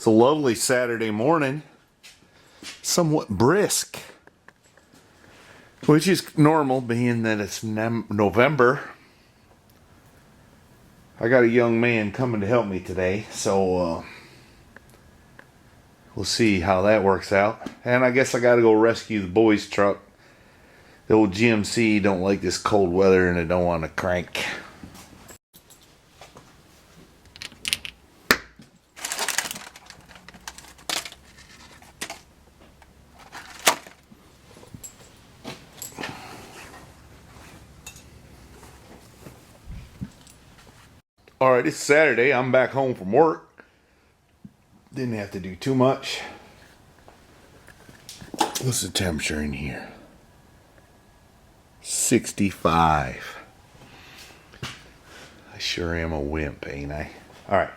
It's a lovely Saturday morning, somewhat brisk, which is normal being that it's November. I got a young man coming to help me today, so we'll see how that works out. And I guess I got to go rescue the boys' truck. The old GMC don't like this cold weather and they don't want to crank. Alright, it's Saturday. I'm back home from work. Didn't have to do too much. What's the temperature in here? 65. I sure am a wimp, ain't I? Alright,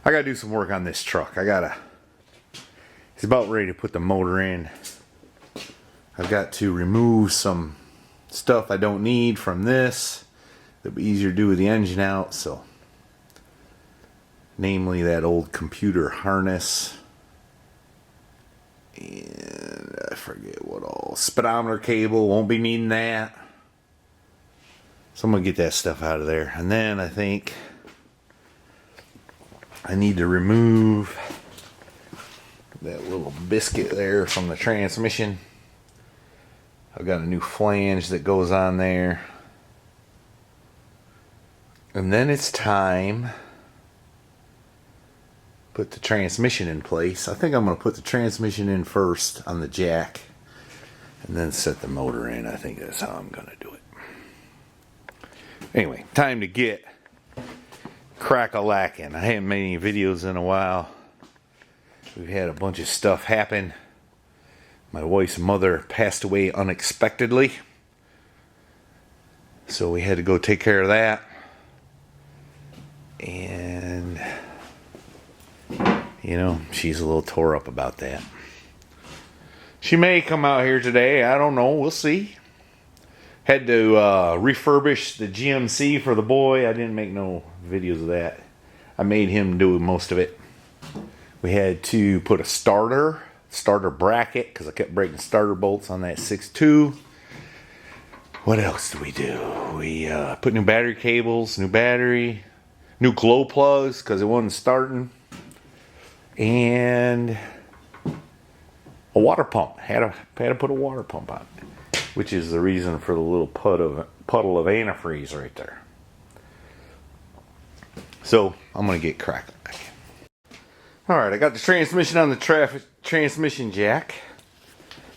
I gotta do some work on this truck. It's about ready to put the motor in. I've got to remove some stuff I don't need from this. It'll be easier to do with the engine out, so. Namely that old computer harness. And I forget what all. Speedometer cable, won't be needing that. So I'm going to get that stuff out of there. And then I think I need to remove that little biscuit there from the transmission. I've got a new flange that goes on there. And then it's time put the transmission in place. I think I'm going to put the transmission in first on the jack and then set the motor in. I think that's how I'm going to do it. Anyway, time to get crack-a-lackin'. I haven't made any videos in a while. We've had a bunch of stuff happen. My wife's mother passed away unexpectedly, so we had to go take care of that. And you know, she's a little tore up about that. She may come out here today. I don't know. We'll see. Had to refurbish the GMC for the boy. I didn't make no videos of that. I made him do most of it. We had to put a starter bracket because I kept breaking starter bolts on that 6.2. What else did we do? We put new battery cables, new battery, new glow plugs because it wasn't starting. And a water pump. Had to put a water pump on it, which is the reason for the little puddle of antifreeze right there. So I'm gonna get cracking. All right, I got the transmission on the transmission jack.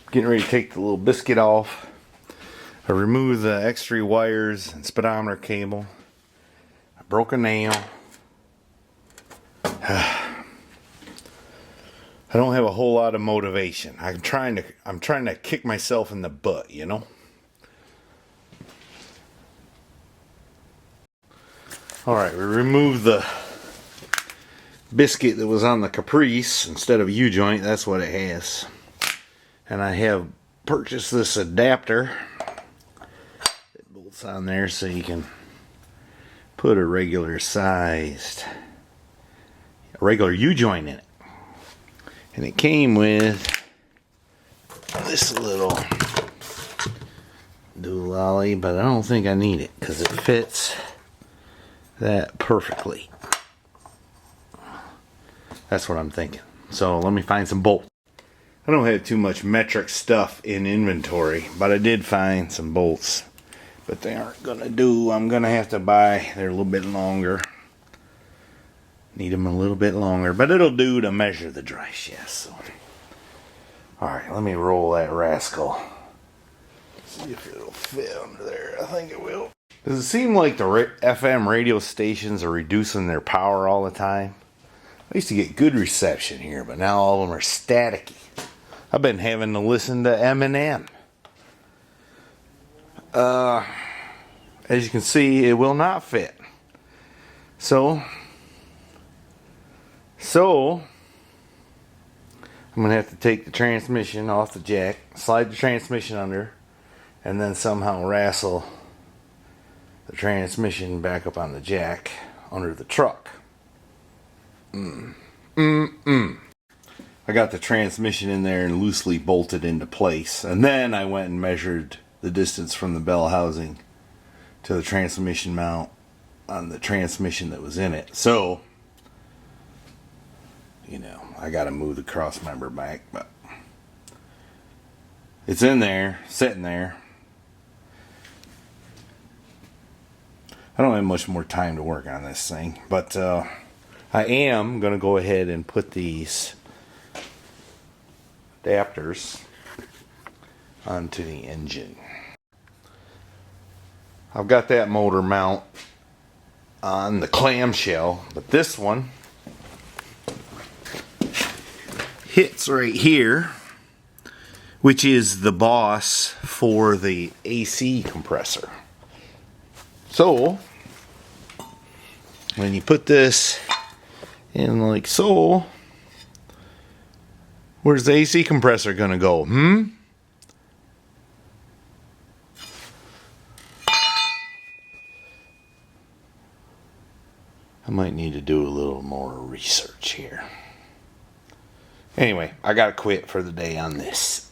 Getting ready to take the little biscuit off. I removed the X3 wires and speedometer cable. I broke a nail. I don't have a whole lot of motivation. I'm trying to kick myself in the butt, you know? Alright, we removed the biscuit that was on the Caprice instead of U-joint. That's what it has. And I have purchased this adapter that bolts on there so you can put a regular U-joint in it. And it came with this little doolally, but I don't think I need it because it fits that perfectly. That's what I'm thinking. So let me find some bolts. I don't have too much metric stuff in inventory, but I did find some bolts. But they aren't going to do. I'm going to have to buy, they're a little bit longer. Need them a little bit longer, but it'll do to measure the drive shaft. So. Alright, let me roll that rascal. See if it'll fit under there. I think it will. Does it seem like the FM radio stations are reducing their power all the time? I used to get good reception here, but now all of them are staticky. I've been having to listen to Eminem. As you can see, it will not fit. So I'm going to have to take the transmission off the jack, slide the transmission under, and then somehow wrestle the transmission back up on the jack under the truck. I got the transmission in there and loosely bolted into place. And then I went and measured the distance from the bell housing to the transmission mount on the transmission that was in it. So, you know, I got to move the cross member back, but it's in there, sitting there. I don't have much more time to work on this thing, but I am going to go ahead and put these adapters onto the engine. I've got that motor mount on the clamshell, but this one hits right here, which is the boss for the AC compressor. So when you put this in like so, where's the AC compressor gonna go? I might need to do a little more research here. Anyway, I gotta quit for the day on this.